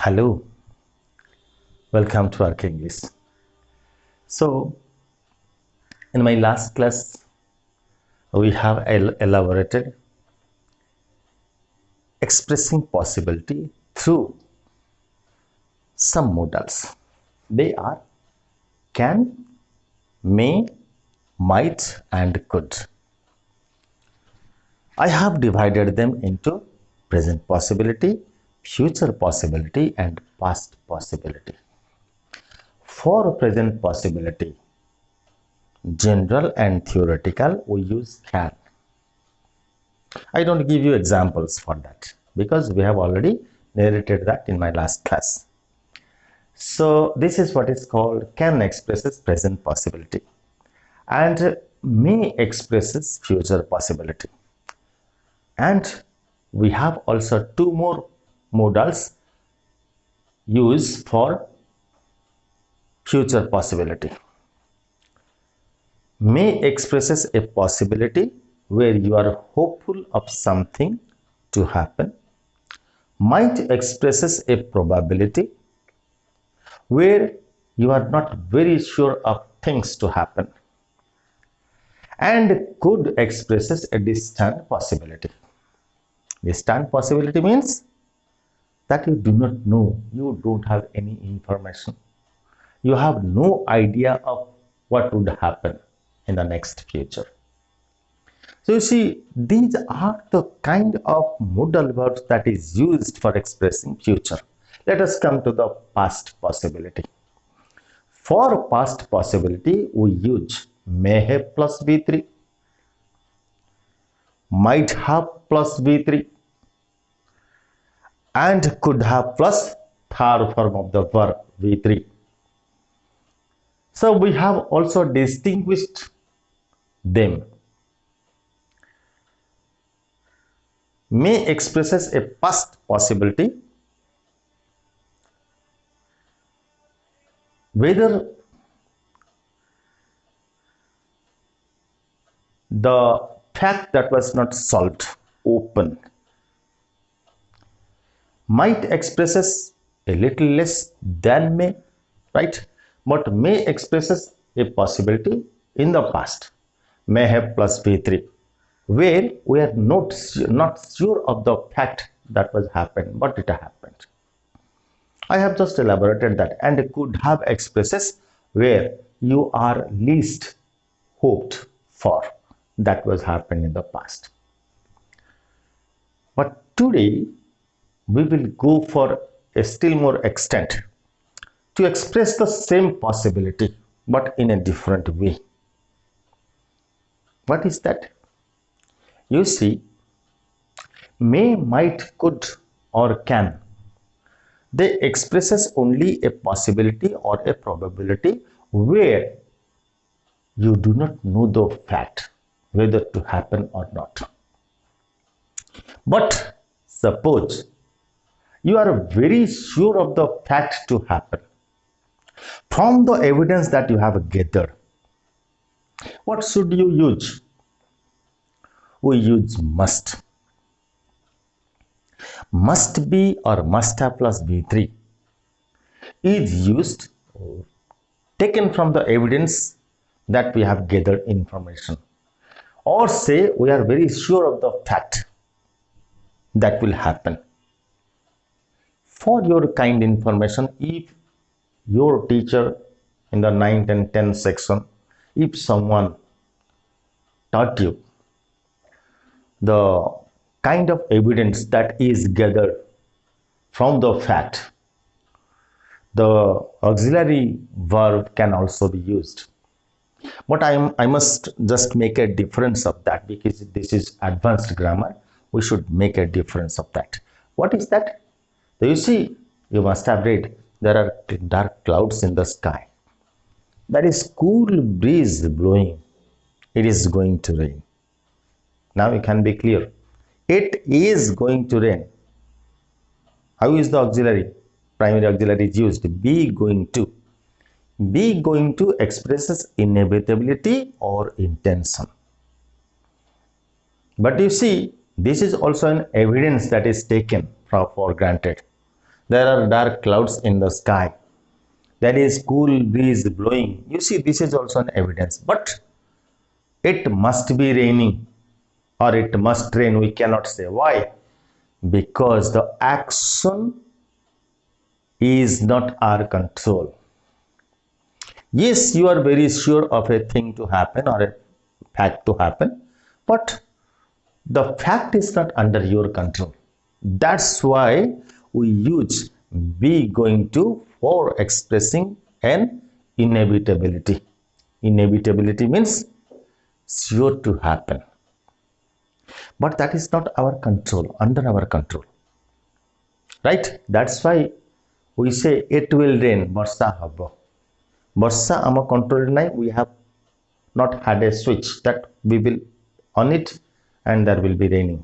Hello, welcome to Arc English. So, in my last class, we have elaborated expressing possibility through some modals. They are can, may, might, and could. I have divided them into present possibility, future possibility, and past possibility. For present possibility, general and theoretical, we use can. I don't give you examples for that because we have already narrated that in my last class. So this is what is called can expresses present possibility and may expresses future possibility. And we have also two more modals used for future possibility. May expresses a possibility where you are hopeful of something to happen. Might expresses a probability where you are not very sure of things to happen. And could expresses a distant possibility. Distant possibility means that you do not know, you don't have any information. You have no idea of what would happen in the next future. So you see, these are the kind of modal verbs that is used for expressing future. Let us come to the past possibility. For past possibility, we use may have plus V3, might have plus V3, and could have plus third form of the verb V3. So we have also distinguished them. May expresses a past possibility whether the fact that was not solved open. Might expresses a little less than may, right? But may expresses a possibility in the past. May have plus V3, where we are not sure of the fact that was happened, but it happened. I have just elaborated that. And could have expresses where you are least hoped for that was happened in the past. But today we will go for a still more extent to express the same possibility but in a different way. What is that? You see, may, might, could, or can, they expresses only a possibility or a probability where you do not know the fact whether to happen or not. But suppose you are very sure of the fact to happen from the evidence that you have gathered. What should you use? We use must. Must be or must have plus V3 is used taken from the evidence that we have gathered information, or say we are very sure of the fact that will happen. For your kind information, if your teacher in the 9th and 10th section, if someone taught you the kind of evidence that is gathered from the fact, the auxiliary verb can also be used. But I must just make a difference of that because this is advanced grammar. We should make a difference of that. What is that? So you see, you must have read there are dark clouds in the sky. There is cool breeze blowing. It is going to rain. Now you can be clear. It is going to rain. How is the auxiliary? Primary auxiliary is used. Be going to. Be going to expresses inevitability or intention. But you see, this is also an evidence that is taken for granted. There are dark clouds in the sky. There is cool breeze blowing. You see, this is also an evidence. But it must be raining or it must rain. We cannot say. Why? Because the action is not our control. Yes, you are very sure of a thing to happen or a fact to happen, but the fact is not under your control. That's why we use be going to for expressing an inevitability. Inevitability means sure to happen, but that is not our control, under our control, right? That's why we say it will rain, barsa habo. Barsa our control nai, we have not had a switch that we will on it and there will be raining.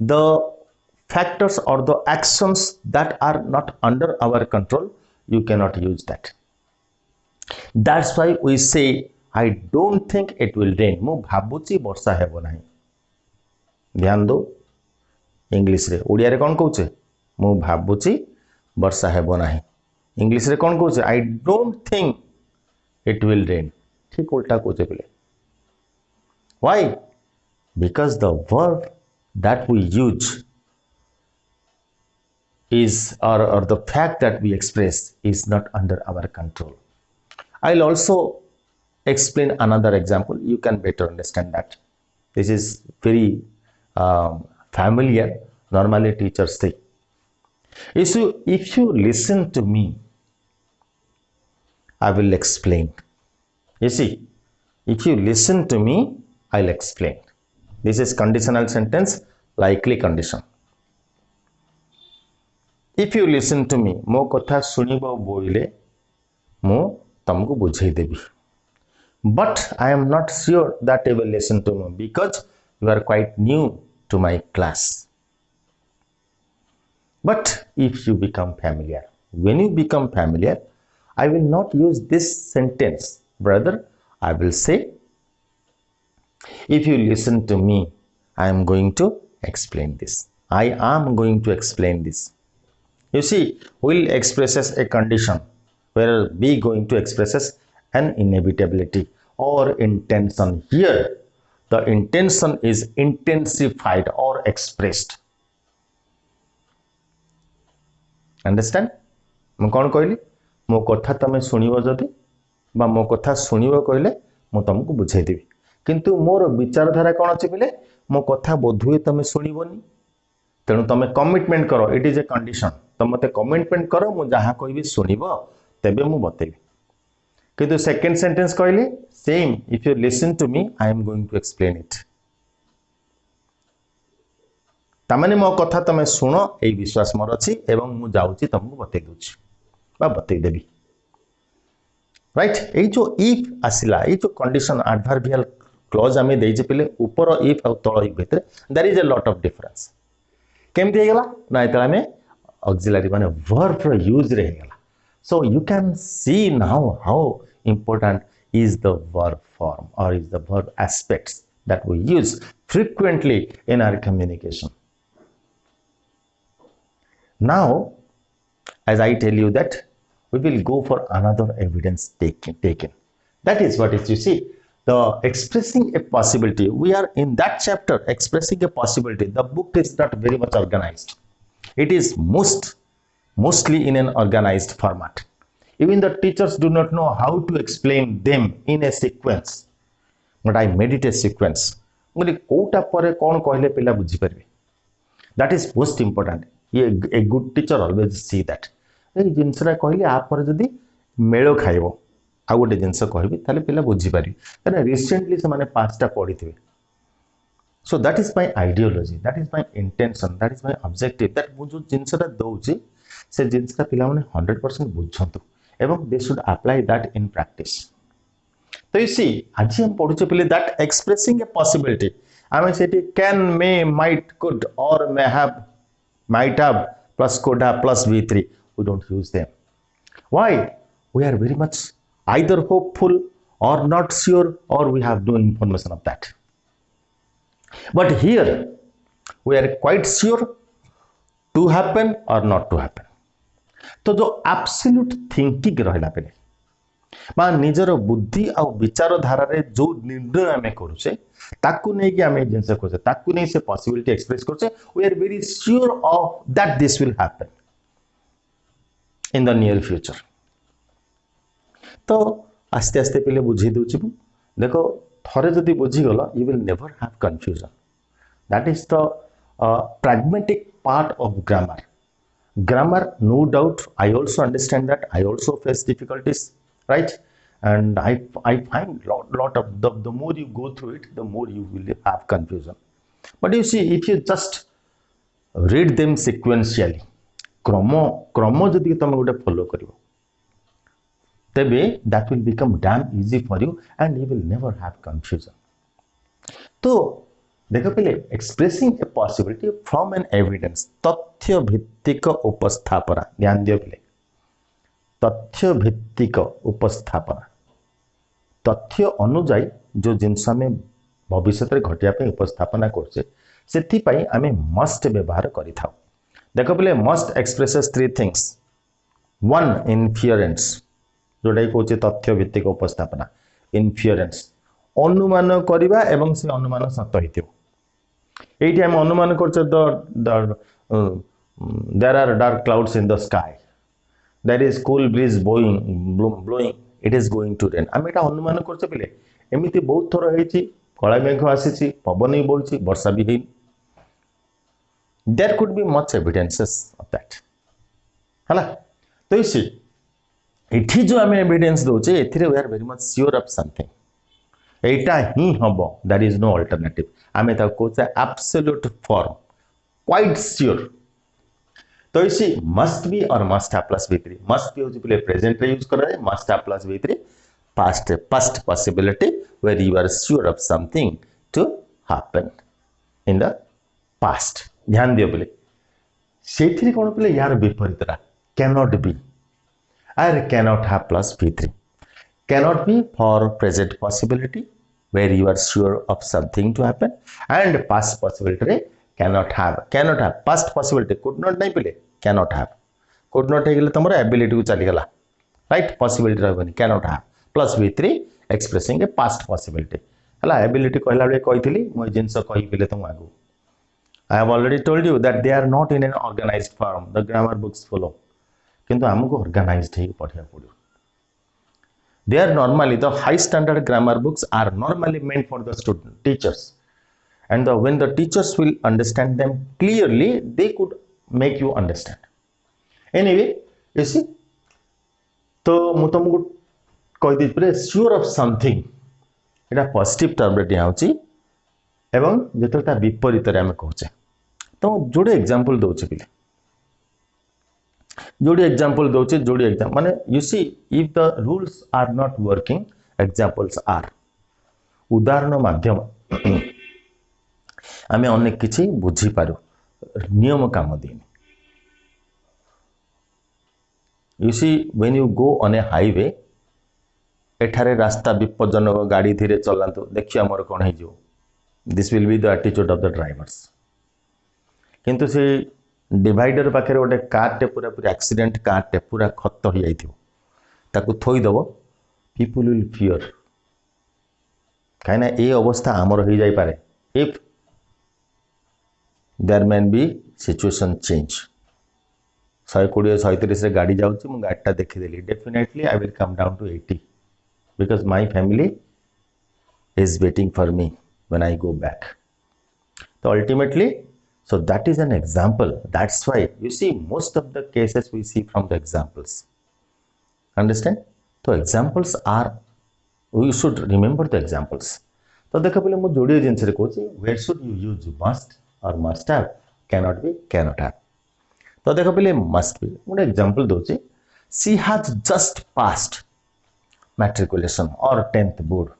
The factors or the actions that are not under our control, you cannot use that. That's why we say I don't think it will rain. Mu bhabuchi barsa hebo nahi. ध्यान दो English रे ओडिया रे कोन कहूचे मु भाबुची वर्षा हेबो नाही English रे कोन कहूचे I don't think it will rain ठीक उल्टा कहूचे पिले why because the verb that we use is or the fact that we express is not under our control. I'll also explain another example. You can better understand that. This is very familiar. Normally teachers say, if you listen to me, I will explain. You see, if you listen to me, I'll explain. This is conditional sentence, likely condition. If you listen to me, मो कथा सुनिबो बोइले मो तुमको बुझाई देबी. But I am not sure that you will listen to me because you are quite new to my class. But if you become familiar, when you become familiar, I will not use this sentence, brother. I will say, if you listen to me, I am going to explain this. I am going to explain this. You see, will expresses a condition, whereas be going to expresses an inevitability or intention. Here, the intention is intensified or expressed. Understand? मैं कौन कहली मो कथा तमे सुनिबो जदी बा मो कथा सुनिबो कहले मो तुमको बुझाई देबी किंतु मोर विचारधारा कौन अछि बिले मो कथा बोधुए तमे सुनिबोनी तेणु तमे कमिटमेंट करो. It is a condition. तुम मते कमिटमेंट करो मु जहा कहबी सुनिबो तेबे मु बतेबी किंतु सेकंड सेंटेंस कहली same. If you listen to me I am going to explain it. तामाने मो कथा तमे सुनो एई विश्वास मोर अछि एवं मु जाउची तुमको बतै दोछि बा बतै देबी. राइट. एई जो इफ आसिला एई जो कंडीशन एडवर्बियल क्लॉज आमे देइजे पिले ऊपर इफ आ तळ इफ भितर there is a lot of difference. केमति हेगला ना एतला में ऑक्सिलरी माने वर्ब रो यूज रे हेगला. So you can see now how important is the verb form or is the verb aspects that we use frequently in our communication. Now, as I tell you that we will go for another evidence taken. That is what is, you see, the expressing a possibility. We are in that chapter, expressing a possibility. The book is not very much organized. It is mostly in an organized format. Even the teachers do not know how to explain them in a sequence. But I made it a sequence. That is most important. A good teacher always see that. जिनसा कहली आप जदि mail खाइब आ गोटे जिनस कहबी ताले पिला बुझी पारि कारण रिसेंटली से माने पांचटा पढ़ी थे. So that is my ideology, that is my intention, that is my objective that मु जो जिनसटा दउची से जिनसटा पिला माने 100% बुझंतु एवं they should apply that in practice. तो यू सी आज हम पढुचे पिले दैट एक्सप्रेसिंग ए पॉसिबिलिटी आमे सेठी कैन मे माइट कुड और may have might have plus could have plus v3. We don't use them. Why? We are very much either hopeful or not sure, or we have no information of that. But here we are quite sure to happen or not to happen. तो जो absolute thinking रहला पे बा निजर बुद्धि आ विचार धारा रे जो निर्णय आमे करूचे ताकू नै कि आमे जिंस कोसे ताकू नै से पॉसिबिलिटी एक्सप्रेस करछे we are very sure of that this will happen in the near future. तो आस्ते आस्ते पहले बुझी दूची देखो थरे जदि बुझी गला you will never have confusion. That is the pragmatic part of grammar. Grammar, no doubt, I also understand that. I also face difficulties, right? And I find lot of the more you go through it, the more you will have confusion. But you see, if you just read them sequentially, क्रम जदि तुम गोटे follow करिवो तेबे that will become damn easy for you and you will never have confusion. तो देखो पहले expressing a possibility from an evidence, तथ्य भित्तिक उपस्थापना, ध्यान दियो पहले तथ्य भित्तिक उपस्थापना, तथ्य अनुजाई जो जिनस आम भविष्य में घटिया उपस्थापना करछे सेथि पई आमे मस्ट व्यवहार करि थाउ। देखो पहले must expresses three things, one inference जोटा कहूँ तथ्य भित्तिक उपस्थापना, इनफियरेंस अनुमान करवा एवं से अनुमान सत होइथिबो। एठी हम अनुमान करछे there are dark clouds in the sky, there is cool breeze blowing, it is going to rain. आम एटा अनुमान करछे पहले एमिति बहुत थोर होइछि, कला मेघ आसीछि, पवन भी बोइछि, वर्षा भी हेइ। There could be much evidences of that हला। तो इसी एठी जो आम एविडेंस दोचे एथिरे we are very much sure of something, एटा ही हबो, दैट इज नो अल्टरनेटिव। आमे ता कोचे एब्सोल्यूट फॉर्म, क्वाइट श्योर। तो इसी must be or must have plus V3, must be होची पले प्रेजेंट रे यूज करा जाय, must have plus V3 past possibility where you are sure of something to happen in the past. ध्यान दियो पले सेथिरे कोन पले यार विपरीतरा can not be or can not have plus V3, cannot be for present possibility where you are sure of something to happen, and past possibility cannot have past possibility could not नहीं पहले cannot have, could not है तुम्हारा ability को चली गला, right? possibility रहबनी cannot have plus V3 expressing a past possibility हला। ability कहला बेले कहितली मोय जिंस कहि बेले तुम आगु I have already told you that they are not in an organized form, the grammar books follow, किंतु हमको organized है पढ़िया पड़ो। They are normally, the high standard grammar books are normally meant for the student teachers, and when the teachers will understand them clearly, they could make you understand. Anyway, you see, तो मु तुमको कहि दी परे sure of something Etah positive term रे दिया होची एवं जेतो ता विपरीत रे हम कहूचे। तो जोडे एग्जांपल दोचे पिले जोड़ी एग्जांपल दोचे, जोड़ी एग्जाम माने you see if the rules are not working examples आर। उदाहरण माध्यम आमे अनेक किछि बुझी पारु, नियम काम दिनी। You see when you go on a highway, एठारे रास्ता विपज्जनक, गाड़ी धीरे चलांतु, देखिया मोर कोन हे जो, this will be the attitude of the drivers. किंतु से डिवाइडर पाखे गोटे कार टे पूरा पूरा एक्सीडेंट कार टे पूरा खत हो जाइथिबो, ताकू थोई दबो, पीपल विल फियर, काइना ए अवस्था हमर हो जाई पारे if there man be situation change. 120 130 रे गाड़ी जाउची, मु गाडीटा देखि देली, definitely I will come down to 80 because my family is waiting for me when I go back. तो ultimately so that is an example. That's why you see most of the cases we see from the examples. Understand? So examples are, we should remember the examples. तो देखो पहले मु जोड़ी जिंस रे कहूची where should you use must or must have, cannot be, cannot have। तो देखो पहले must be more example दोची, she has just passed matriculation or 10th board,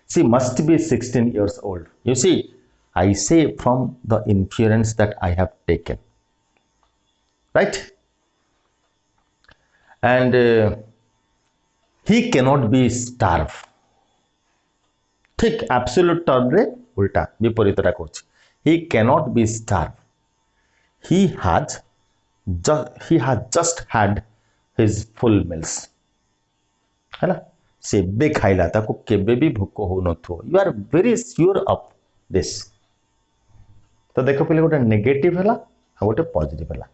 she must be 16 years old। you see I say from the inference that I have taken, right? And he cannot be starved, ठीक absolute term रे उल्टा विपरीत रा कहूची, he cannot be starved, he had he had just had his full meals है ना से बे खाइला ताको केबे भी भोक हो नथो you are very sure of this तो देखो पहले गोटे नेगेटिव है गोटे पॉजिटिव है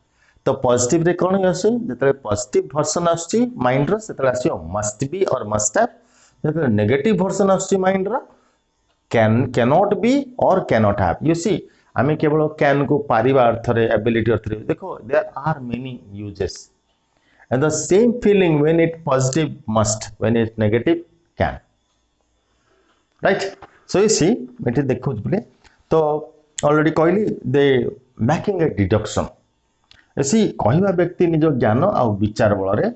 तो पॉजिटिव रे कौन आसे जतले पॉजिटिव वर्जन आछि माइंड रो सेतले आसी must be or must have जतले नेगेटिव वर्जन आछि माइंड रो cannot be or cannot have you see आमे केवल can को पारिबा अर्थ रे एबिलिटी अर्थ रे देखो there are many uses and the same feeling when it positive must when it negative can right so you see एठी देखो बोले तो ऑलरेडी कहली they making a deduction AC कहवा व्यक्ति निज ज्ञान आ विचार बल रे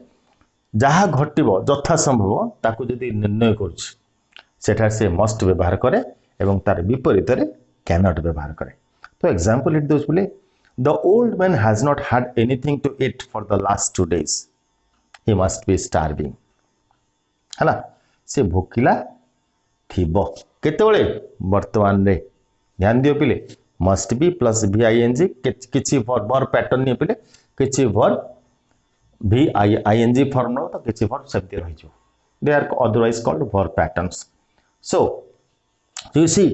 जहा घटिबो यथा संभव ताकू जदी निर्णय करछि सेठा से मस्ट व्यवहार करे एवं तार विपरीत रे कैनॉट व्यवहार करे तो एग्जांपल इट दोस बोले the old man has not had anything to eat for the last 2 days he must be starving हला से भोकिला थिबो केतेबेले वर्तमान रे ध्यान दियो पिले मस्ट बी प्लस VING किछि वर्ब पैटर्न नि पिले किछि वर्ब VING फॉर्म नो तो किछि वर्ब शब्द रहि जो they are otherwise called verb patterns so you see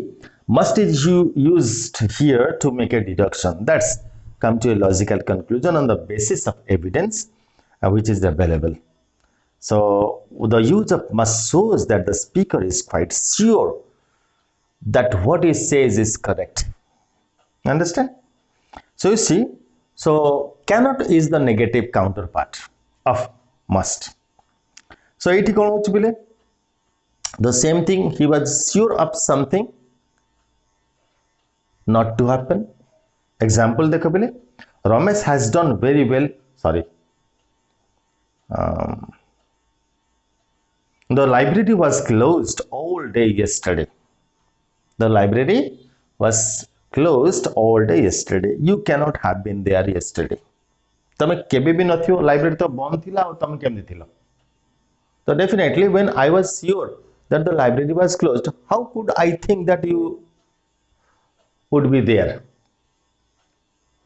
must is used here to make a deduction that's come to a logical conclusion on the basis of evidence which is available so the use of must shows that the speaker is quite sure that what he says is correct understand so you see so cannot is the negative counterpart of must so एठी कोन होछ बिले the same thing he was sure of something not to happen example देखो बिले Ramesh has done very well sorry the library was closed all day yesterday the library was closed all day yesterday you cannot have been there yesterday तमे केबे भी नथियो library तो बंद थिला और तमे केमदि थिलो so definitely when I was sure that the library was closed how could I think that you would be there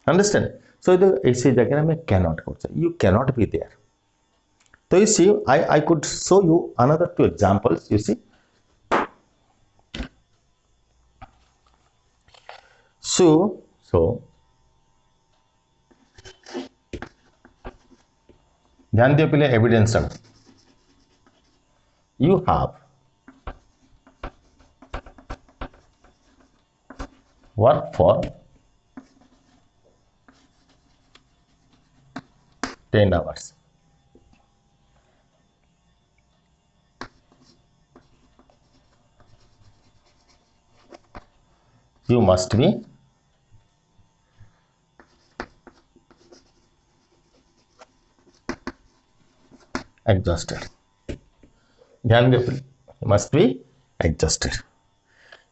understand so the ऐसे जगह में cannot करते you cannot be there so you see I could show you another 2 examples you see so ध्यान दियो पहले evidence you have work for 10 hours you must be exhausted ध्यान दे must be exhausted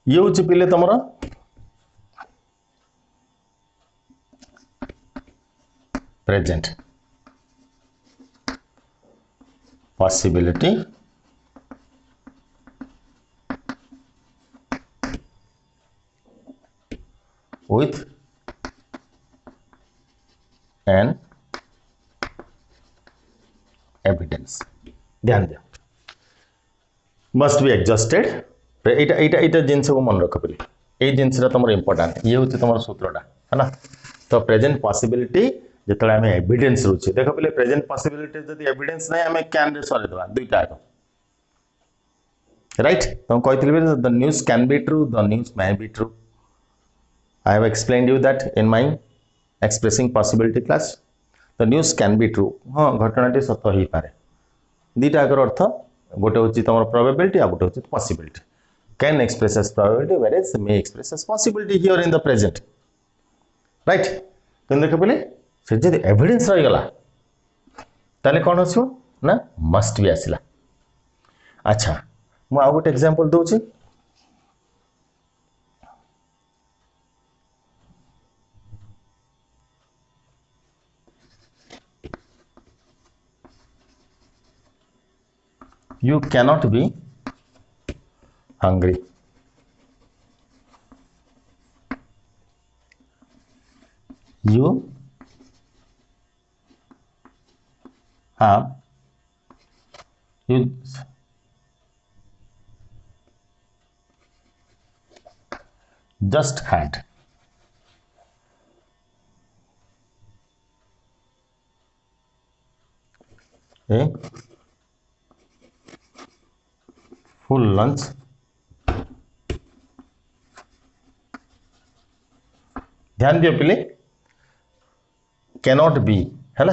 ये होछ पिले तमरा present possibility with an evidence ध्यान दे must be exhausted एटा जिनस को मन रख पे ए जिनसरा तुम इंपोर्टेंट ये होची तुम सूत्रटा है ना तो प्रेजेंट पॉसिबिलिटी जेतले हमें एविडेंस रुची देखो पहले प्रेजेंट पॉसिबिलिटी जदी एविडेंस नै हमें कैन रे सॉरी दबा दुईटा आको राइट तुम कहथिलबे the news can be true the news may be true I have explained you that in my expressing possibility class the news can be true हां घटनाटी सत्य ही पारे दुईटा आकर अर्थ गोटे होची तुम प्रोबेबिलिटी आ गोटे होची possibility can express as probability whereas may express as possibility here in the present right तो देखो पहले से जदि एविडेंस रही गला ताले कोन आसो ना मस्ट भी आसिला अच्छा मु आ गोटे example Dochi you cannot be hungry you have you just had a full lunch ध्यान दियो पिले cannot be है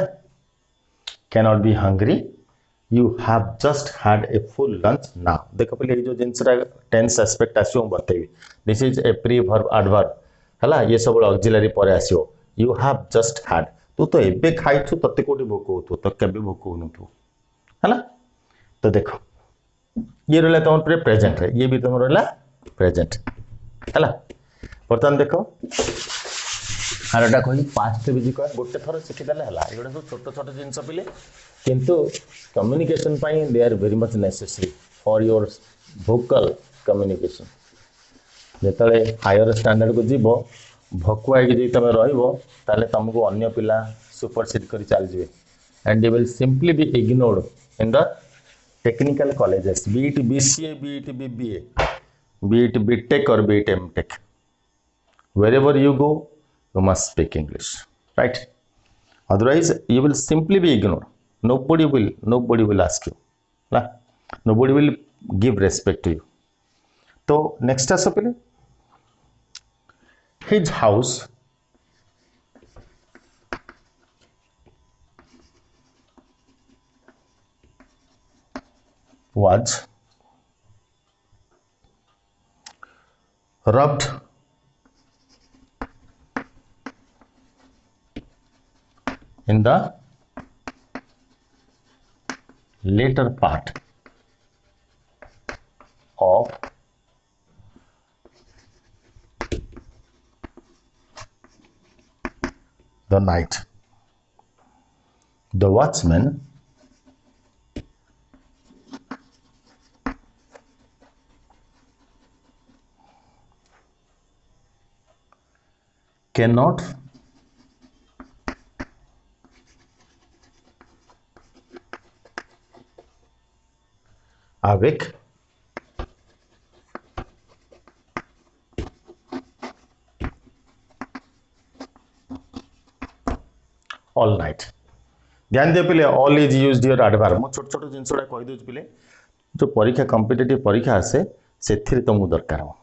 cannot be hungry you have just had a full lunch now देखो पहले ये जो जिनसरा टेंस एस्पेक्ट आसियो बतेबी this is a pre verb adverb हला ये सब ऑक्सिलरी पर आसियो you have just had तू तो एबे खाइछु तते कोठी भोक होतु तो केबे भोक होनथु हला तो देखो ये रहला तुम प्रेजेंट रे ये भी तुम रहला प्रेजेंट हला बर्तमान देखो आरटा कहि पास्ट भी कह गोटे थर शिखि देले हला एगुडा सब छोट छोट जिंस पिले किंतु कम्युनिकेशन पाई they are very much necessary for your vocal communication जेतले हायर स्टैंडर्ड को जीवो भकुआ कि तुम रहिबो ताले तुमको अन्य पिला सुपरसीड करी चल जिवे and they will simply be ignored in the technical colleges be it BCA be it BBA be it BTech or be it MTech wherever you go you must speak English, right? Otherwise you will simply be ignored. Nobody will ask you, nobody will give respect to you. So next as pile his house was rubbed in the later part of the night. The watchman cannot awake all night. ध्यान दियो पिले all is used your adverb मो छोट छोट जिनसडा कहि दोच पिले जो परीक्षा कॉम्पिटिटिव परीक्षा आसे सेथिरे तुमको दरकार हो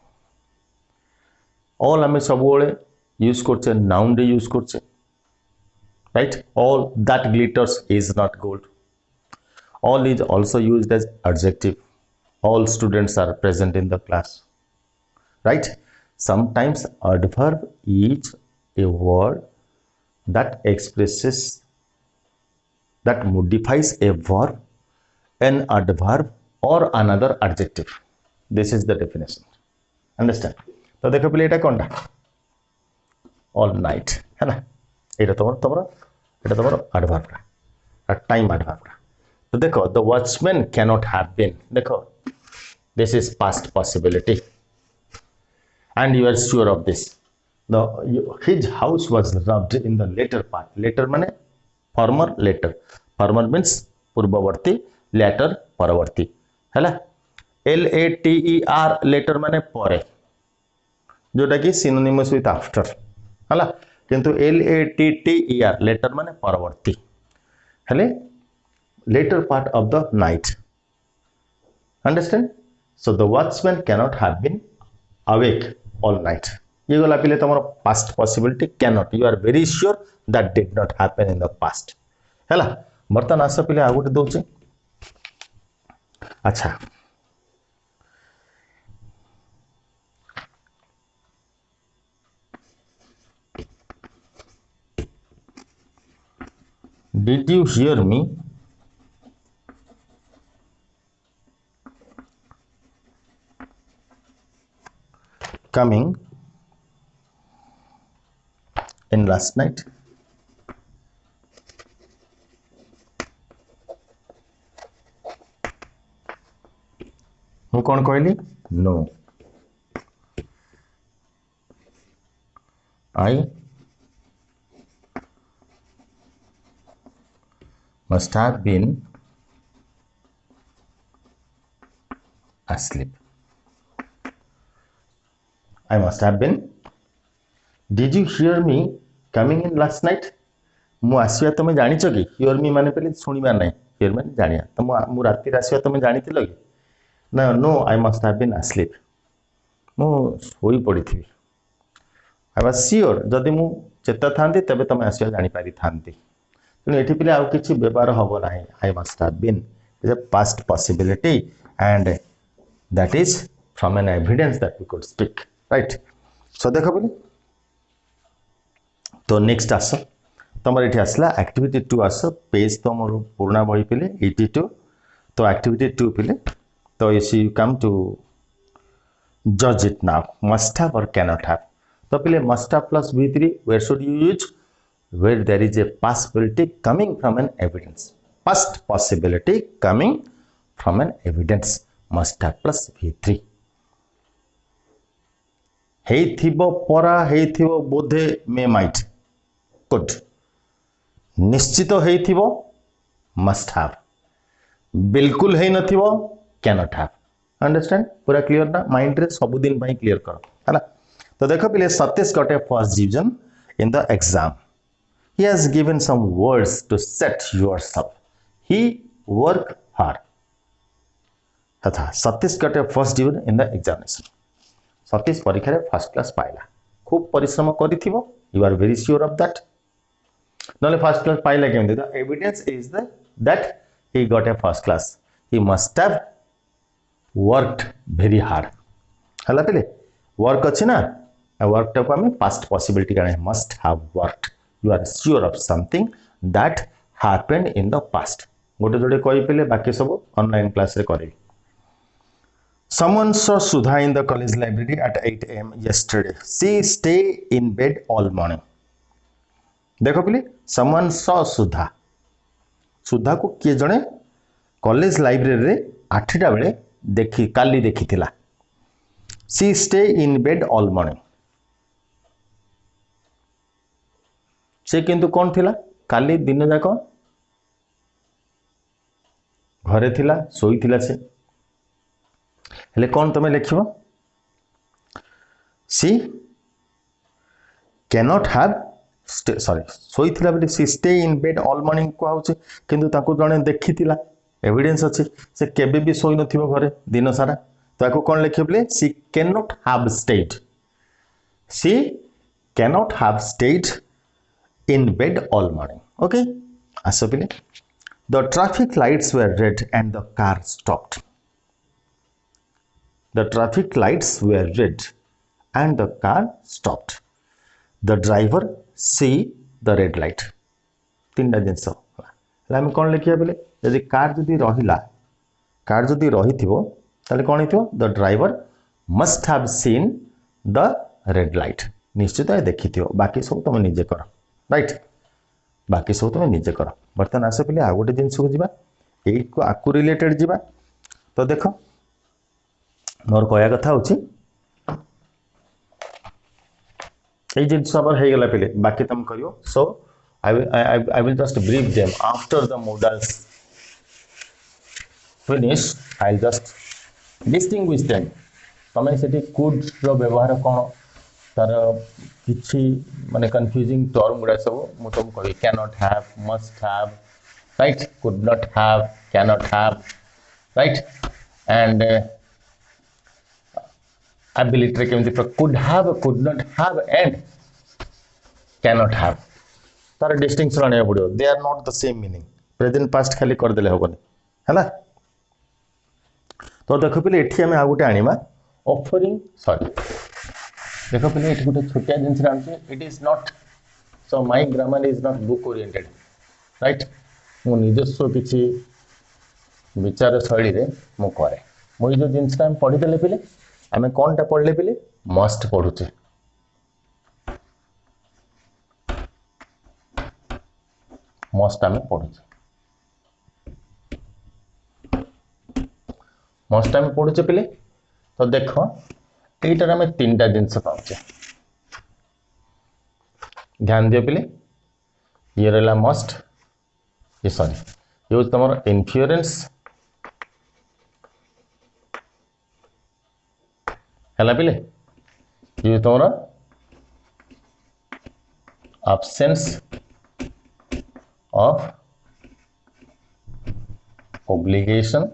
ऑल हमें सब बेले यूज करछे नाउन डे यूज करछे right all that glitters is not gold all is also used as adjective all students are present in the class right sometimes adverb is a word that expresses that modifies a verb an adverb or another adjective this is the definition understand तो देखो पहले एटा कोनटा all night है ना एटा तमरो adverb का time adverb का तो देखो the watchman cannot have been देखो this is past possibility and you are sure of this his house was rubbed in the later part later माने former means पूर्ववर्ती later परवर्ती हैला later later माने परे जोटा कि synonymous with after हैला किंतु latter later माने परवर्ती हैले later part of the night understand so the watchman cannot have been awake all night ये गला पिले तमरो past possibility cannot you are very sure that did not happen in the past हैला बर्तन आस पिले आ गोटे दोचे अच्छा did you hear me coming in last night ମୁଁ कौन कहली no I must have been asleep. I must have been. Did you hear me coming in last night? मु आसिया तुम जानिच कि हियर मी माने पहले सुनिबार नहीं हियर माने जानिया तो मु राति आसिया तुम जानिथिल कि ना no I must have been asleep मु सोई पड़ी थी आई वाज श्योर जदि मु चेता थांती तबे तुम आसिया जानि पारि थांती तेणु एठी पिले आउ किछि व्यवहार हबो नाही I must have been is a past possibility and that is from an evidence that we could speak right so देखो बोली तो नेक्स्ट आस तुम ये आसला एक्टिविटी 2 आस पेज तो मोर पुराना बही पिले 82 तो एक्टिविटी 2 पिले तो इसी यू कम टू जज it now must have or cannot have तो पिले must have plus v3 where should you use where there is a possibility coming from an evidence first possibility coming from an evidence must have plus v3 हेइथिबो परा हेइथिबो बोधे may might could निश्चित हेइथिबो must have बिल्कुल हेइ नथिबो cannot have understand पूरा clear ना mind रे सब दिन भाई क्लियर करो हैला तो देखो पिले Satish got a first division in the exam he has given some words to set yourself he work hard तथा Satish got a first division in the examination Satish परीक्षा रे फर्स्ट क्लास पाइला खूब परिश्रम करिथिबो you are very sure of that नले first class पाइला केमति the evidence is that he got a first class he must have worked very hard हला पिले वर्क अछि ना वर्क टाको हमें पास्ट पॉसिबिलिटी काने must have worked you are sure of something that happened in the past गोटे जोडे कहि पिले बाकी सब ऑनलाइन क्लास रे करेबी Someone saw Sudha in the college library at 8 AM yesterday. She stayed in bed all morning. देखो पिले someone saw Sudha. सुधा को किए जड़े कॉलेज लाइब्रेरी रे 8टा बेले देखी काली देखी थिला. She stayed in bed all morning. से किंतु कौन थिला काली दिन जाक घरे थिला सोई थिला से हेले कौन तुम्हें लिखिबो सी कैनॉट हैव सॉरी सोई थिला बेले she stay in bed all morning को आउचे किंतु ताको जणे देखिथिला एविडेंस अछि से केबे भी सोई नथिबो घरे दिन सारा ताको कौन लिखिबले she cannot have stayed she cannot have stayed in bed all morning okay आसो पिले the traffic lights were red and the car stopped The traffic lights were red and the car stopped. The driver see the red light. तीनटा जिनस हम कौन लिखिया बोले यदि car जदि रहिला कार जदि रहिथिबो ताले कौन हिथिबो the driver must have seen the red light निश्चित देखिथिबो बाकी सब तुम निजे कर राइट बाकी सब तुम निजे कर बर्तमान आसे पहिले आ गोटे जिनस को जिबा एई को आकु रिलेटेड जिबा तो देखो मोर कहया कथा होची ए जिनस आबर हे गेला पहिले बाकी तुम करियो सो I will just brief them after the modals finish I'll just distinguish them तमे सेठी could रो व्यवहार कोन तार किछि माने कंफ्यूजिंग टर्म गुडा सब मु तुम कहि cannot have must have right could not have cannot have right and ability केमति could have could not have and cannot have तार डिस्टिंक्शन आने पड़ो they are not the same meaning present past खाली कर देले होबनी हला तो देखो पहिले एठी हम आ गुटे आनिमा ऑफरिंग सॉरी देखो पहिले एठी गुटे छोटिया जिंस आनछे it is not so my grammar is not book oriented right मु निजस्व किछि विचार शैली रे मु करे मु जो जिंस हम पढि देले पहिले हमें कौन टा पढ़ले पिले मस्ट पढ़ुचे मस्ट हमें पढ़ुचे मस्ट हमें पढ़ुचे पिले तो देखो एटार हमें तीनटा जिनस पाउचे ध्यान दियो पिले ये रहला मस्ट ये सॉरी ये हूँ तुम इन्फ्लुएंस है पिले ये तुम absence of obligation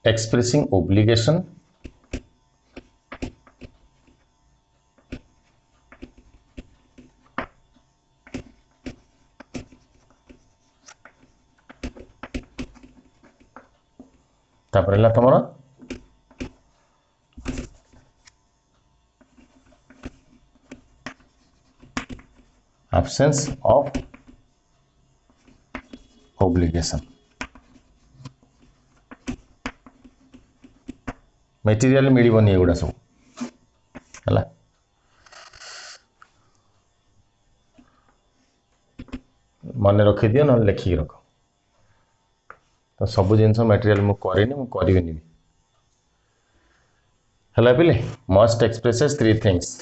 expressing obligation तापर तुम absence of obligation मटेरियल मिलबनी एगुड़ा सब है मन रखिदि ना लिखिक रख तो सब जिन मटेरियल मुझे है पिले must expresses three things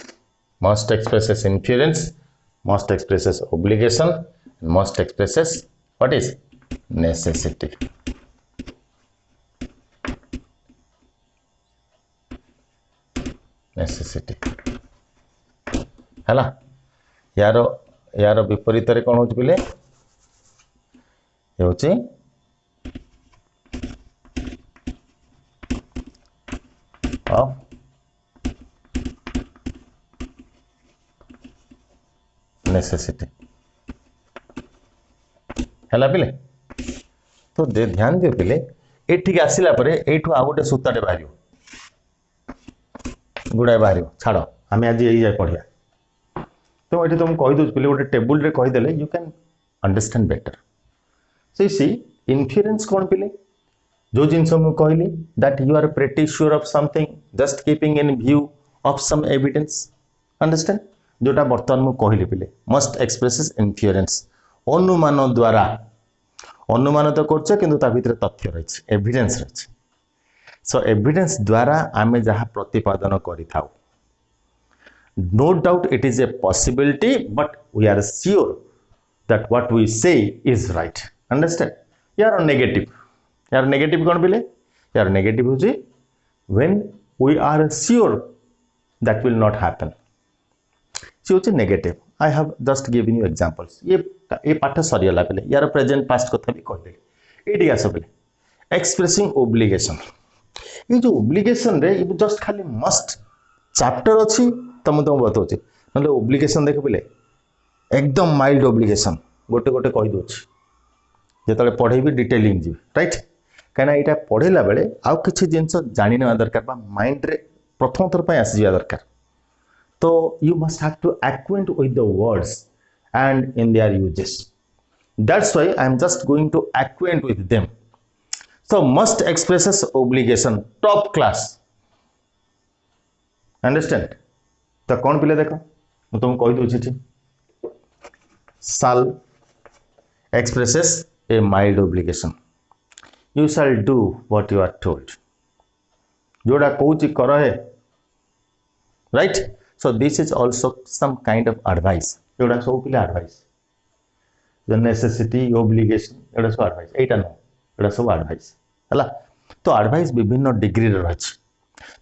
must expresses influence must expresses obligation must expresses what is necessity necessity है यार यार विपरीत कौन हो पिले ये हूँ ऑफ नेसेसिटी है पिले तो ध्यान दियो पिले एठिक आसिला परे एठू आ गोटे सूताटे बाहर गुड़ाए बाहर छाड़ आम आज यही जाए पढ़िया तो ये तुम कहीदे पिले गोटे टेबुल रे कहीदेले you can understand better so see influence कौन पिले जो जिनस मुझे कहली that you are pretty sure of something just keeping in view of some evidence understand जोटा बर्तमान मुझे कहली पिले मस्ट एक्सप्रेसेस इन्फ्लुएंस अनुमान द्वारा अनुमान तो कर तथ्य रही एविडेंस रही सो एविडेंस द्वारा आमे जहाँ प्रतिपादन करि थाउ no doubt it is a possibility but we are sure that what we say is right understand यार नेगेटिव कौन पिले यार नेगेटिव हूँ when we are sure that will not happen see हूँ negative I have just given you examples ये पाठ सरीगला पे यार प्रेजेंट पास्ट कथा भी कहदेली ये आस पे एक्सप्रेसिंग ओब्लिगेशन ये जो ओब्लिगेशन रे ये जस्ट खाली मस्ट चैप्टर अच्छी तो मुझे तुमको बताऊँ ना ओब्लिगेशन देख पे एकदम माइल्ड ओब्लिगेशन गोटे गोटे कहीदे जो पढ़ेबी डिटेलिंग जी राइट कहीं यहाँ पढ़ेला बेले आउ कि जिनस जानी ना दरकार माइंड रे प्रथम थर पर आसी दरकार तो you must have to acquaint with the words and in their uses. That's why I am just going to acquaint with them. So must expresses obligation top class. Understand? तो कौन पिले देखो मैं तुम कही दूसरी shall expresses a mild obligation. You shall do what you are told. जोड़ा Cauchy कर है right? So this is also some kind of advice. जोड़ा सब पिले advice. The necessity, obligation, एटा सब advice. एटा नो, एटा सब advice. हला तो advice विभिन्न डिग्री रे रही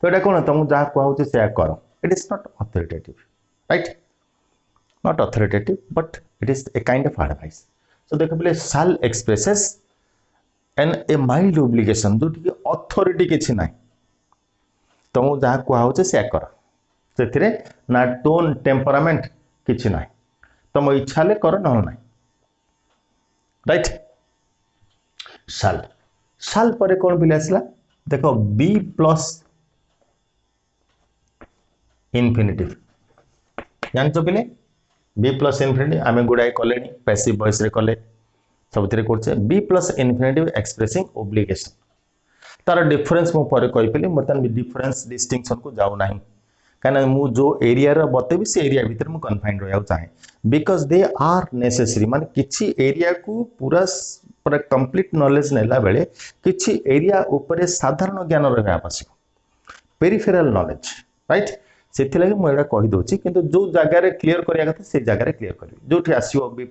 तो एटा कौन तुम जहाँ कहूँ से करो. It is not authoritative, right? Not authoritative, but it is a kind of advice. So देखो पिले shall expresses a mild obligation जो कि authority किसी नहीं तुम जहाँ कहूँ से करो से ना टोन टेम्परामेंट किसी ना तुम इच्छा ले कर ना राइट शाल पर कौन पिले आसला देखो बी प्लस इनफिनिटिव जान पिले बी प्लस इनफिनिटिव आम गुड़ाए कले पैसिव वॉइस रे कले सब कर be plus infinitive expressing obligation तार डिफरेंस मुझे कहीपी बर्तमान डिफरेंस डिस्टिंक्शन को जाऊना कहीं मु जो एरिया बतेबी से एरिया भितर कन्फाइंड रहा चाहे बिकज दे आर नेसेसरी माने किसी एरिया को पूरा पर कंप्लीट नॉलेज नेला बेले किछि एरिया ऊपर साधारण ज्ञान रहा आवश्यक पेरिफेराल नॉलेज राइट से मुझे कहीदे कि जो जगार क्लीयर करिया कथा से जगार क्लीयर करी जो आसो be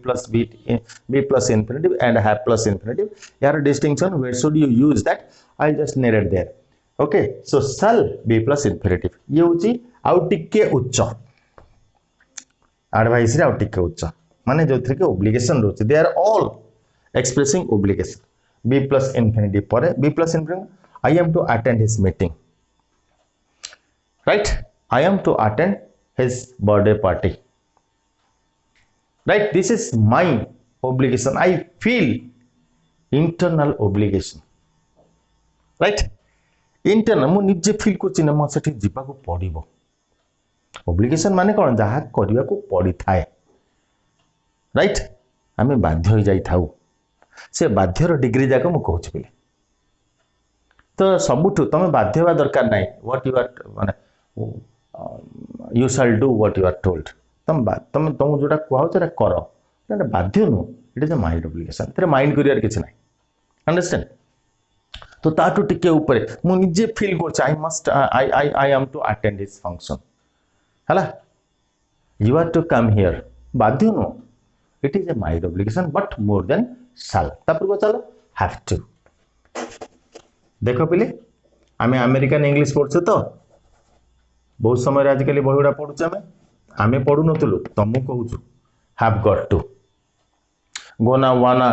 plus infinitive and have plus infinitive यार distinction where should you use that I just narrate there okay so shall be plus infinitive ये हूँ आउ टिके उच्च एडवाइस रे आउ टिके उच्च माने जो थी ओब्लिगेशन रोचे they are all expressing obligation be plus infinitive पर be plus infinitive I am to attend his meeting right I am to attend his birthday party right this is my obligation I feel internal obligation right internal मु निजे feel करछि न म सेठी जिबा को पड़िबो obligation माने कोन जहा करिया को पड़ी थाए राइट आमे बाध्य होई जाई थाउ से बाध्यर डिग्री जाक मु कहउछि बिले तो सबुठु तमे बाध्य होबा दरकार नाही व्हाट यू आर माने you shall do what you are told तुम जोटा कहौ सेटा कर बाध्य नु it is a mind obligation तेरे माइंड करियर किछ नाही अंडरस्टैंड तो ताटू टिके ऊपर मु निजे फील कर I must I am to attend this function हला you are to come here बाध्य नु it is a mind obligation but more than shall तापर को चलो हैव टू देखो पिले आमे अमेरिकन इंग्लिश पढ़छो तो बहुत समय आजिकल बही गुड़ा पढ़ुचे आमे पढ़ु नथुलु तुमको कहूँ हैव गॉट टू गोना वाना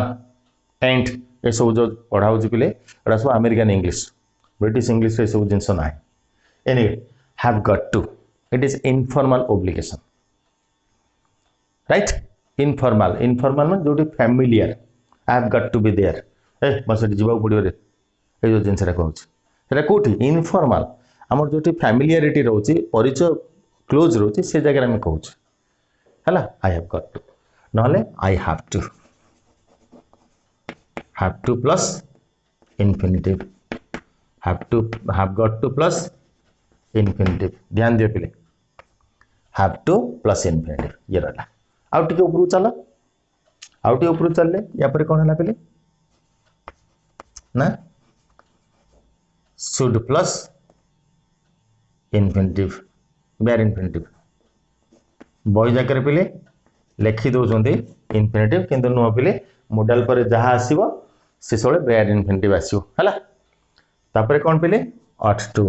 एंड ये सब जो पढ़ा पिले एटा सब अमेरिकन इंग्लिश ब्रिटिश इंग्लिश सब जिनस ना anyway have got to it is informal obligation right informal मान जो familiar I have got to be there ए मत जीवा पड़ो रे ये जो जिनसा कहूँ कौटी इनफॉर्मल आमर जो फैमिलियरिटी रोचे परिचय क्लोज रोचे से जगह में कहूँ है आई हैव गॉट टू नहले I have to plus infinitive have got to plus infinitive ध्यान दियो पिले हैव टू प्लस इनफिनिटिव ये रहा आउ टिके ऊपर चल आउ टिके ऊपर चलले या पर कौन है पिले ना should plus infinitive bare infinitive बही जाकर पिले लिखि दौरान इनफिनिटिव किंतु नुह पिले मॉडल पर जहाँ आसो से सब बेयर इनफिनिटिव आसो है तापर कौन पिले ऑट टू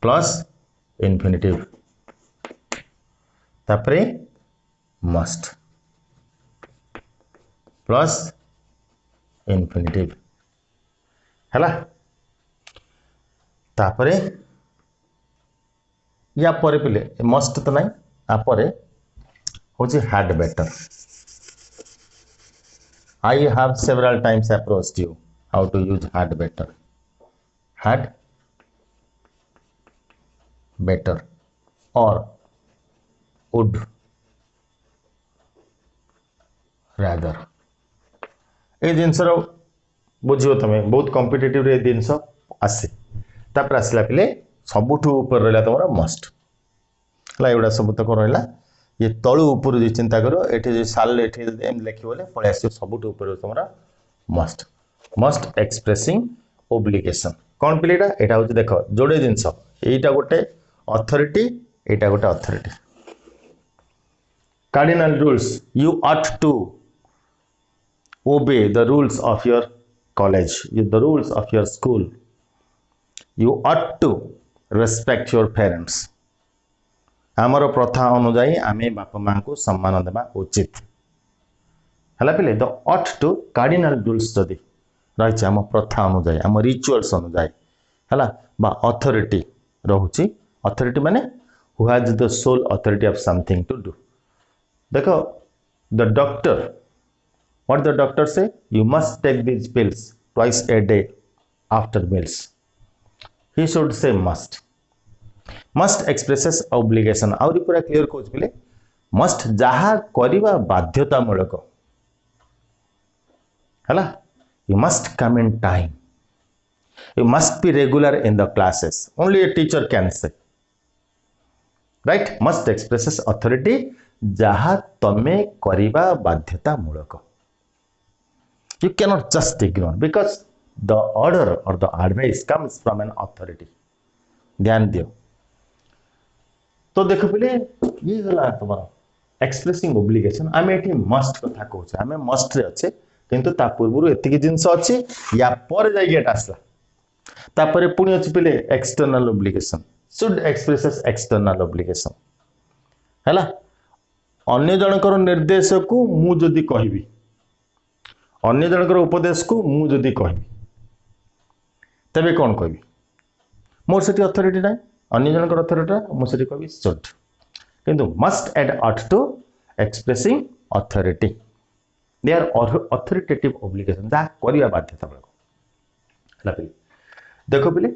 प्लस इनफिनिटिव तापर मस्ट प्लस इनफिनिटिव है तापरे या पर पिले मस्ट तो नहीं आपर हूँ had better I have several times approached you how to use had better or would rather ये जिनसर बुझो तुम बहुत कॉम्पिटिटिव रे जिनस आसे तापर आसला पिले सबुठू ऊपर रहा तुम मस्ट है एगुड़ा सब तक रहा ये तलू ऊपर जो चिंता करो ये जो साल ये लिख बोले पलि आस सबुठू ऊपर तुम मस्ट एक्सप्रेसिंग ओब्लिगेशन कौन पिले यहाँ हूँ देख जोड़े जिनस यहाँ गोटे अथॉरिटी यहाँ गोटे authority cardinal rules you ought to obey the rules of your college, the rules of your school. You ought to respect your parents. आमर प्रथा अनुजाई आमे बापा माँ को सम्मान देवा उचित है पिले the ought to cardinal rules जदि रही आम प्रथा अनुजाई आम रिचुअल्स अनुजाई है अथॉरिटी रोचे अथॉरिटी माने who has the sole authority of something to do देखो the doctor what the doctor say you must take these pills twice a day after meals he should say must expresses obligation आउरी पूरा clear coach बिले must जहा करिवा बाध्यतामूलक है you must come in time you must be regular in the classes only a teacher can say right must expresses authority जहा तमे करिबा बाध्यतामूलक। You cannot just ignore because the order or the advice comes from an authority. ध्यान दियो। तो देख पिले ये गला तुम्हारा एक्सप्रेसिंग ओब्लिगेशन आम ये मस्ट कथा कहूँ आम मस्ट रे अच्छे किंतु ता पूर्व एतिक जिनस अच्छी या पर जाइए आसला तापर पुणी अच्छी पिले external obligation should expresses external obligation हैला अन्य जनकर निर्देश को मु जदि कहबी अन्य जनकर उपदेश को मु जदि कहबी तबे कौन कहबी मोर से अथॉरिटी ना अन्य जनकर अथॉरिटी मुझे कहबी शुड किंतु मस्ट एड ought to expressing authority they are authoritative obligation जहाँ करवा बाध्यता है पे देख पे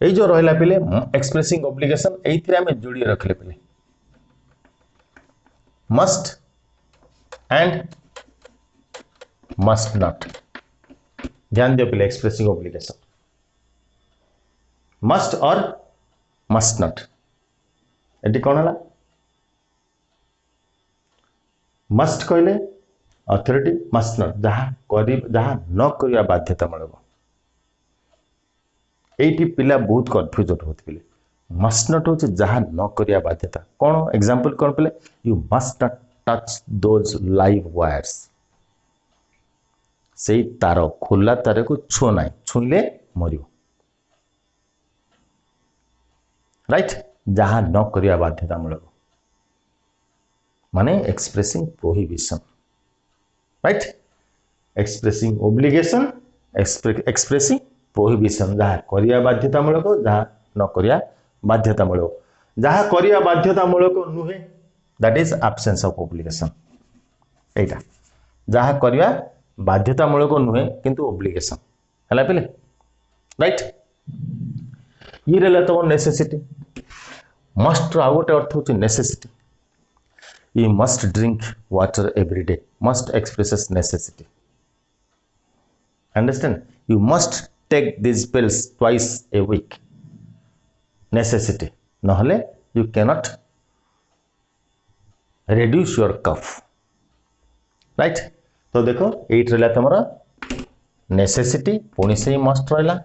ये जो रहा पे एक्सप्रेसिंग ओब्लिगेशन ये आम जोड़ी रखले पे मस्ट एंड मस्ट नॉट ध्यान दियो पे एक्सप्रेसिंग ओब्लिगेशन मस्ट और मस्ट नॉट ये कौन है मस्ट कहले अथॉरिटी मस्ट नॉट जहाँ न करवा बाध्यतामूलक ये पिला बहुत कन्फ्यूजन होते मस्ट नॉट हूँ जहाँ न करवा बाध्यता कौन एग्जांपल कौन पे you must not touch those live wires से तार खोला तार को छुओ ना छुईले मर राइट जहाँ न करवा बाध्यतामूलक माने expressing prohibition right expressing obligation expressing prohibition जहाँ करवा बाध्यतामूलक जहाँ न करवा बाध्यतामूलक जहाँ करवा बाध्यतामूलक नुहे that is absence of obligation एटा जहाँ करवा बाध्यतामूलक नुहे किंतु ओब्लिगेशन है पे राइट ये रहा तुम नेसेसिटी मस्ट आउ गोटे अर्थ हूँ necessity You must drink water every day. Must expresses necessity. Understand? You must take these pills twice a week. Necessity. Nahale you cannot reduce your cough. Right? तो देखो एट रहा तुम्हारा necessity पुणी से must रहा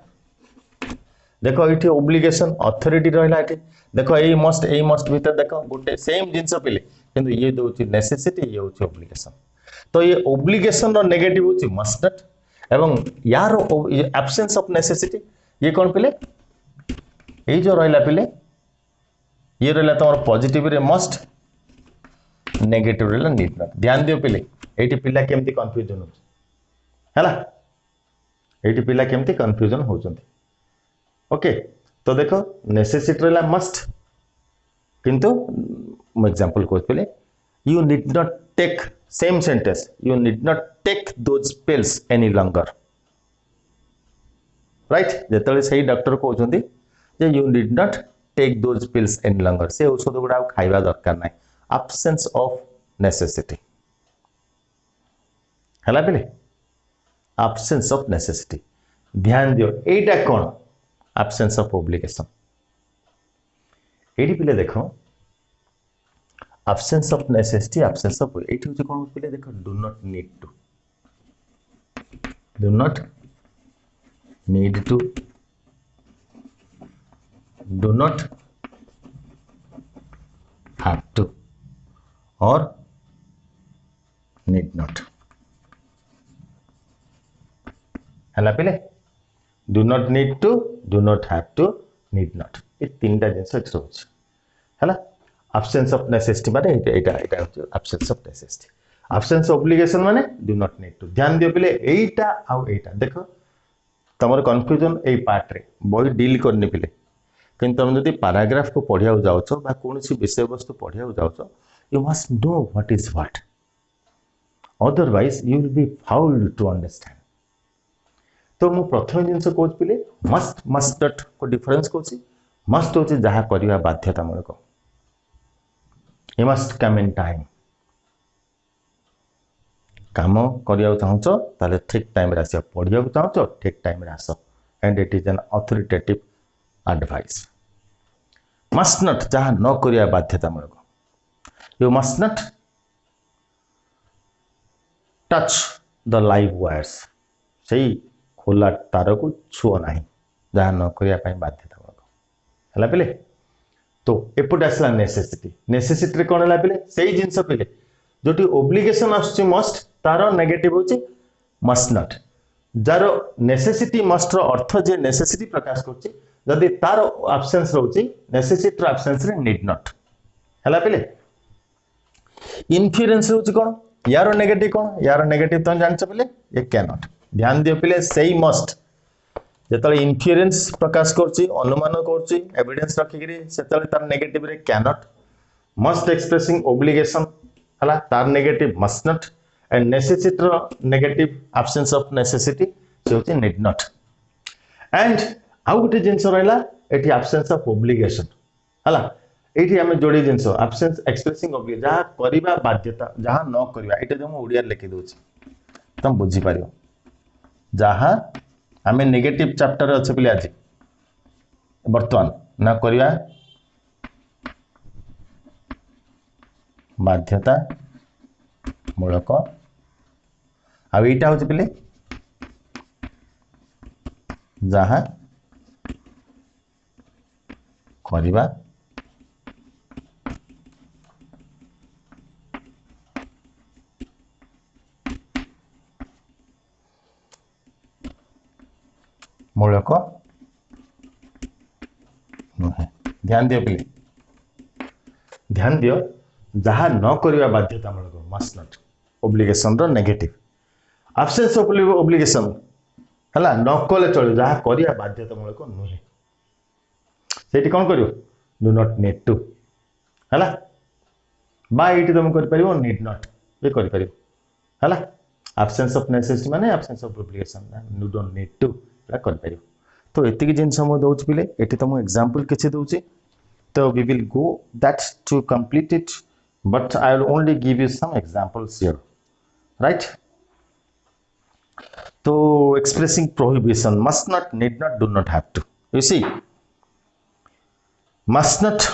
देखो ये ओब्लिगेशन अथॉरिटी रहा ये देखो ये मस्ट भीतर देखो गोटे सेम जिनस पिले किंतु ये दूसरी नेसेसिटी ये हूँ ओब्लिगेशन तो ये ओब्लिगेशन रो नेगेटिव हूँ मस्ट नॉट एवं यार एब्सेंस ऑफ नेसेसिटी ये कौन पिले ये जो रहा पिले ये रहा तुम पॉजिटिव रे मस्ट नेगेटिव रहा नीड नॉट ध्यान दियो पिले ये पिला केमती कन्फ्यूजन होला ये पिला केमती कन्फ्यूजन होचंती ओके तो देखो नेसेसिटी रहा मस्ट किंतु एग्जांपल को पे you need not take same sentence you need not take those pills any longer right जेतले सही डॉक्टर कहउछंती जे you need not take those pills any longer से औषध गुडा खाइबा दरकार नाही एब्सेंस ऑफ नेसेसिटी हला पे एब्सेंस ऑफ नेसेसिटी ध्यान दियो एटा कोन एब्सेंस ऑफ ओब्लिगेशन एडी पिले देखो absence of necessity absence of एठी होचे कोन पिले देखो do not need to do not have to or need not हला पिले do not need to do not have to need not ये तीन टा जिंस एक्स होछ हला एब्सेंस ऑफ नेसेसिटी माने एटा absence of necessity absence of obligation माने do not need to ध्यान दियो पिले एटा आ एटा देखो तमर कंफ्यूजन ए पार्ट रे बही डील करनी पिले किंतु तुम जदि पैराग्राफ को पढ़िया जाउछो बा कोनोसी विषय वस्तु पढ़िया जाउछो you must know what is what otherwise you will be fouled to understand तो मु प्रथम जिनस कहूँ पिले मस्ट मस्ट नॉट को डिफरेंस कहूँ मस्ट हूँ जहाँ करवा बाध्यतामूलक you must come in time काम करने चाहो ताले ठीक टाइम रे आस पढ़िया चाहो ठीक टाइम रे आस and it is an authoritative advice. Must not जहाँ न करिया बाध्यतामूलक. You must not touch the live wires. सही खोला तार को छुओ नहीं जहाँ न करिया बाध्यतामूलक है पे. तो एपटे आसला नेसेसिटी. नेसेसिटी कौन है पे से जिनस पे जो ओब्लिगेशन आस मस्ट तार नेगेटिव होची मस्ट नॉट. जार नेसेसिटी मस्ट रो अर्थ जे नेसेसिटी प्रकाश करछि जदि तार एब्सेंस रहउछि नेसेसिटी रो एब्सेंस रे नीड नॉट हला पे. इन्फ्लुएंस रहउछि कोन यार नेगेटिव कोन यार नेगेटिव तुम जानछ पे ये कैन नॉट. ध्यान दियो पे सेही मस्ट जेतले इन्फ्लुएंस प्रकाश करछि अनुमान करछि एविडेंस रखिकरी सेतले तार नेगेटिव रे can not. Must expressing obligation हला तार negative must not and necessity negative absence of necessity से होती need not. and आउ गोटे जिनस रहा ये absence of obligation हला ये आम जोड़ी जिनस absence expressing obligation जहाँ करवा बाध्यता जहाँ न करवा ये जो मुझे ओडिया लिखि दूँ तुम बुझीपार जहाँ आम नेगेटिव चैप्टर अच्छे पे आज बर्तमान ना करवा बाध्यता मूलक आ एटा हूँ पे जहाँ करवा मूलक नुहे. ध्यान दियो पे ध्यान दियो जहाँ न करवा बाध्यतामूलक मस्ट नॉट ओब्लिगेशन रो नेगेटिव. एब्सेंस ऑफ ओब्लिगेशन हला न कले चलो जहाँ करवा बाध्यतामूलक नुहे. सेठी कौन करियो डू नॉट नीड टू हला बा एठी तुम कर परिबो नीड नॉट ये कर परिबो हला. एब्सेंस ऑफ नेसेसिटी माने absence of obligation you don't need to कर परिबो. तो एतिकी जिनस मो दोउछ पिले एठी तुम एग्जांपल किछि दोउछि. तो we will go that to complete it but I will only give you some examples here, right? So expressing prohibition must not, need not, do not, have to. You see, must not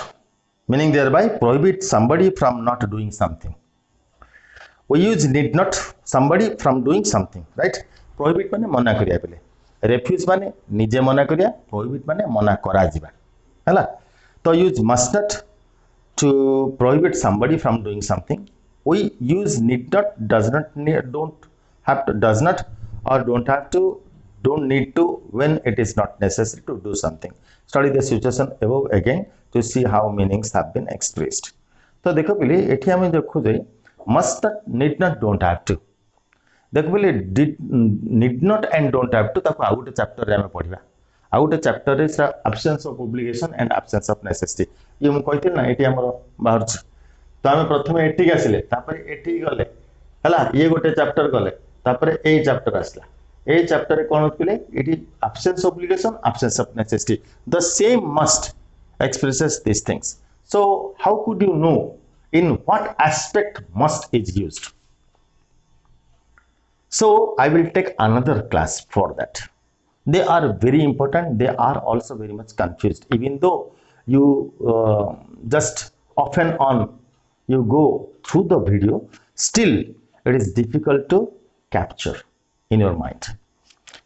meaning thereby prohibit somebody from not doing something. We use need not somebody from doing something, right? Prohibit माने मना करिया पेले. Refuse माने निजे मना करिया. Prohibit माने मना करा जिबा. हला. तो use must not to prohibit somebody from doing something. We use need not, does not, need, don't have to, does not or don't have to, don't need to when it is not necessary to do something. Study the situation above again to see how meanings have been expressed. तो देखो पहले एठी हमें देखो जे must not, need not, don't have to. देखो पहले need not and don't have to ताको out chapter रे हमें पढ़िबा. आउट चैप्टर रे absence of obligation and absence of necessity ये मु कहते ना एटी हमर बाहर तो आम प्रथम एटी आसिले तापर एटी गले हला ये गोटे चैप्टर गले तापर ए चैप्टर आसला ए चैप्टर रे कोन पिले eighty absence of obligation absence of necessity the same must expresses these things. So how could you know in what aspect must is used? So I will take another class for that. They are very important. They are also very much confused. Even though you just off and on you go through the video, still it is difficult to capture in your mind.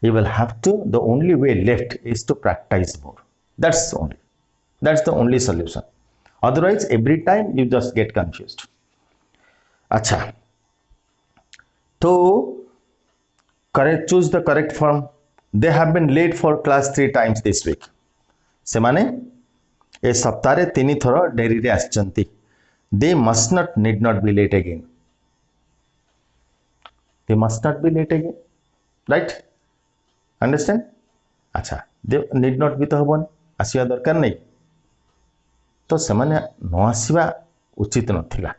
You will have to, the only way left is to practice more. That's the only solution. Otherwise every time you just get confused. Acha. So correct, choose the correct form. They have been late for class 3 times this week. से माने ए सप्ताह रे 3 थर dairy रे आछंती. They must not, need not be late again. They must not be late again. Right? Understand? अच्छा. They need not be तो हबन आसिया दरकार नहीं. तो से माने न आसीबा उचित नथिला.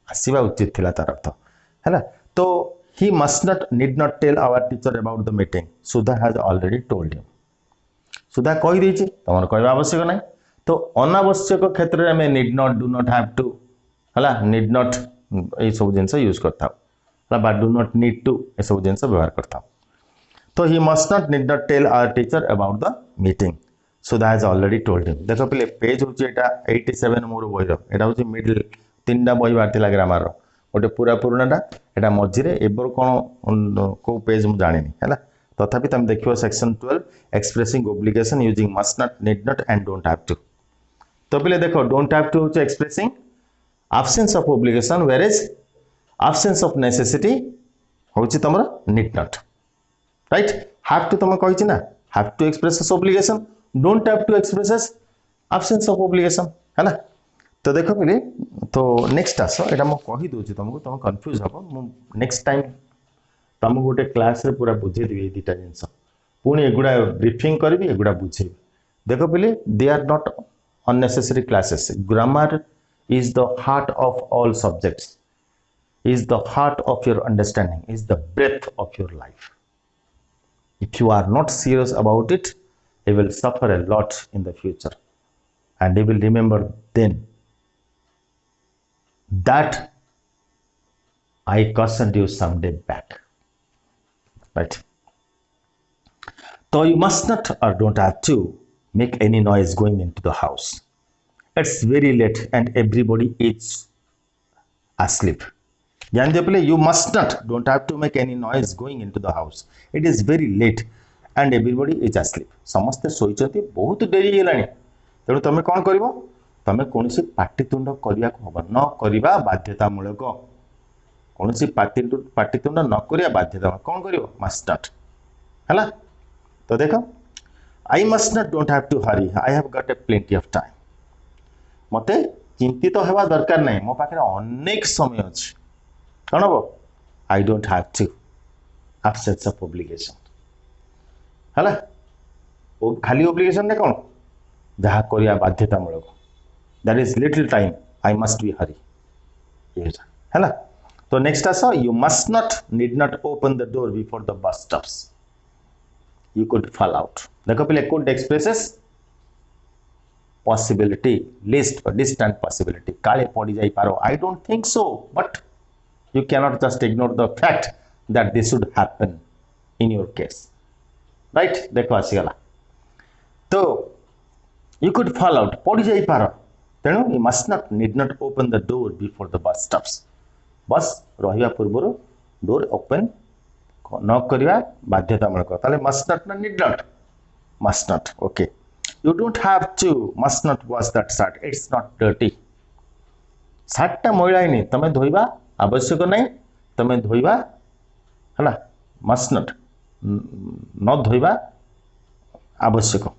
आसीबा उचित थिला तार अर्थ. हैला. तो he must not, need not tell our teacher about the meeting. Sudha has already told him. Sudha कहि देछि तमर कहबा आवश्यक नै. तो अनावश्यक क्षेत्र रे में need not, do not, have to हला need not ए सब जिंस यूज करता हला बा do not, need to ए सब जिंस व्यवहार करता. तो he must not need not tell our teacher about the meeting. Sudha has already told him. देखो पहले पेज होची एटा 87 मोर बहिर एटा होची मिडिल तीनटा बहि बारतिला ग्रामर रो गोटे पूरा पुरानाटा एटा मझिरे एबर कोन को पेज मु जानिनी हैला तथापि तुम देखियो section 12 expressing obligation using must not need not and don't have to तो पहले देखो डोंट हैव टू होची expressing absence of obligation whereas absence of necessity होची तमरा need not right have to तुम कहिछि ना have to expresses obligation don't have to expresses absence of obligation है ना तो देखो पहले तो नेक्स्ट आसो एटा मो कहि दोछि तुमको तुम कंफ्यूज हबो मु नेक्स्ट टाइम तुमको गोटे क्लास रे पूरा बुझे देबी दीटा जिंस पुणी एगुडा ब्रीफिंग करबी एगुडा बुझेबी देखो पहले they are not unnecessary classes grammar is the heart of all subjects is the heart of your understanding is the breath of your life if you are not serious about it you will suffer a lot in the future and you will remember then that I cautioned you someday back right so you must not or don't have to make any noise going into the house it's very late and everybody is asleep जान दे पहले you must not don't have to make any noise going into the house it is very late and everybody is asleep समस्ते सोइचंती बहुत dairy हेलानी तेणु तुम कौन कर तुम कौन पाटितुंड करने न करवा बाध्यतामूलक कौन पाटितुंड न करवा बाध्यता कौन कर मस्ट नॉट है तो देखो I must not don't have to hurry I have got a plenty of time मते चिंतित तो हेबा दरकार नहीं मो पाखे अनेक समय अछि कौन हम I don't have to absence of obligation है खाली obligation ने कौन जहाँ करिया बाध्यतामूलक that is little time I must be hurry है तो नेक्स्ट आस you must not need not open the door before the bus stops you could fall out देखो पहले could expresses possibility least or distant possibility काले पड़ी जाई पारो I don't think so but you cannot just ignore the fact that this should happen in your case right देखो आसीगला तो you could fall out पड़ी जाई पारो तेणु you must not need not open the door before the bus stops बस रहिया पूर्व door open न करवा बाध्यतामूलक ताले मस्ट नॉट ना need not must not okay you don't have to must not wash that shirt it's not dirty शर्टा मैला नहीं तमें धोइबा आवश्यक नहीं तमें धोइबा है मस्ट नॉट न धोइबा आवश्यक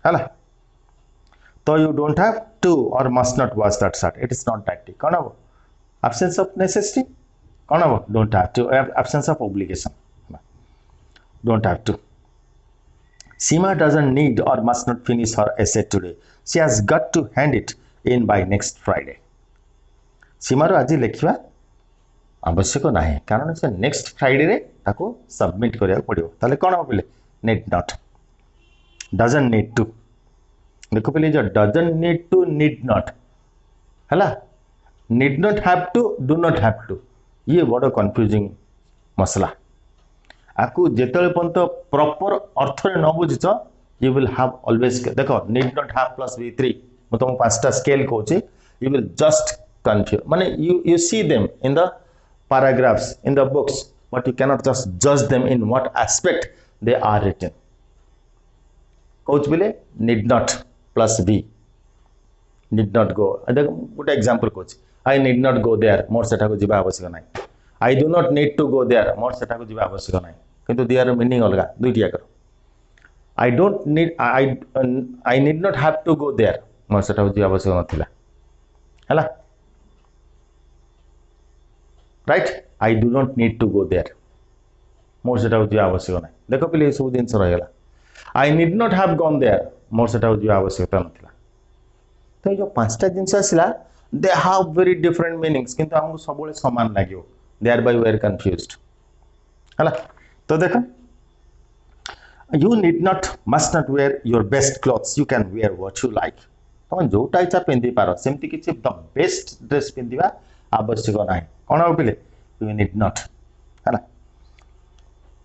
है तो यू डोंट हैव टू और must not wash that shirt it is not dirty कौन हम absence of necessity कौन हम don't have to absence of obligation don't have to Seema doesn't need or must not finish her essay today she has got to hand it in by next Friday सीमा रो आज लिखा आवश्यक ना कारण से next Friday रे ताको submit करिया पड़ियो ताले कौन हम बोले need not doesn't need to देखो पहले जो doesn't need to need not है need not have to do not have to ये बड़ कंफ्यूजिंग मसला आपको जेतले पर्यंत प्रॉपर अर्थ रे न बुझिछ यू विल हैव ऑलवेज देखो need not have plus v3 म तुम पांचटा स्केल कहूची यू विल जस्ट कंफ्यूज माने you see them in the paragraphs in the books but you can not just जज them in what aspect they are written कहूच बिले need not plus v need not go देखो गोटे example कहूची I need not go there मोर सेठा को जीवा आवश्यक नहीं I do not need to go there मोर सेठा को जीवा आवश्यक नहीं किंतु दियार मीनिंग अलग दुईटिया कर I don't need I need not have to go there मोर सेठा को जीवा आवश्यक नथिला हैला right I do not need to go there मोर सेठा को जीवा आवश्यक नहीं देखो पहले सब दिन रह गला I need not have gone there मोर सेठा को जीवा आवश्यकता नथिला तो जो पांचटा जिंस आसिला they have very different meanings किंतु हमको सबले समान लागियो thereby we are confused हला तो देखो you need not must not wear your best clothes you can wear what you like तुम जोटा इच्छा पिंधि पारो सेमती किछि द बेस्ट ड्रेस पिंधिबा आवश्यक नाही कोन हो पिले you need not हला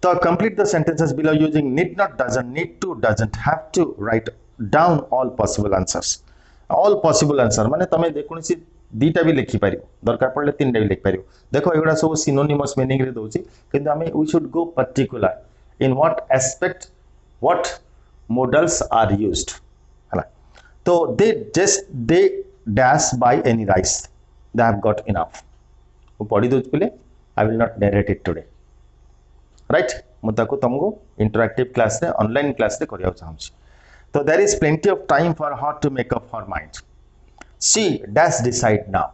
So complete the sentences below using need not, doesn't, need to, doesn't, have to. Write down all possible answers. All possible answer माने तमे जेकोसी दीटा भी लिखि पारियो, दरकार पड़ले तीनटा भी लिखि पारियो. देखो एगुडा सब सिनोनिमस मीनिंग रे दोछि, किंतु हमें we should go particular in what aspect what models are used हैला. तो they dash by any rice, they have got enough. वो पढ़ी दोछ पले, I will not narrate it today. Right, मुझे तुमको इंटरएक्टिव क्लास रे ऑनलाइन क्लास रे करिया चाहूँ. तो there is plenty of time for her to make up her mind. See dash decide now.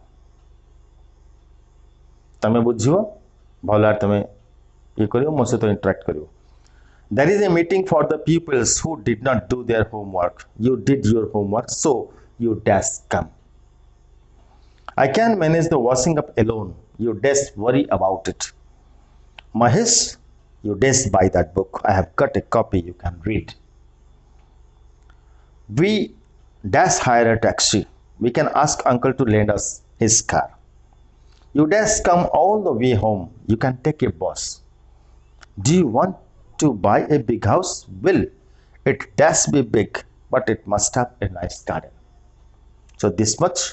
तमे बुझियो भलार तमे ये करियो, मो सहित इंटरैक्ट करियो. There is a meeting for the peoples who did not do their homework. You did your homework, so you dash come. I can manage the washing up alone. You dash worry about it. Mahesh, you dash buy that book. I have got a copy you can read. We dash hire a taxi. We can ask uncle to lend us his car. You dash come all the way home. You can take a bus. Do you want to buy a big house? Well, it dash be big, but it must have a nice garden. So this much.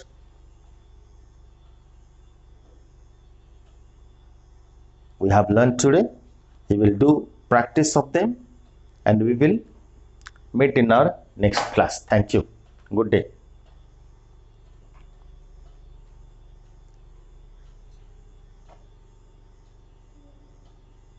We have learned today. We will do practice of them and we will meet in our next class. Thank you. Good day.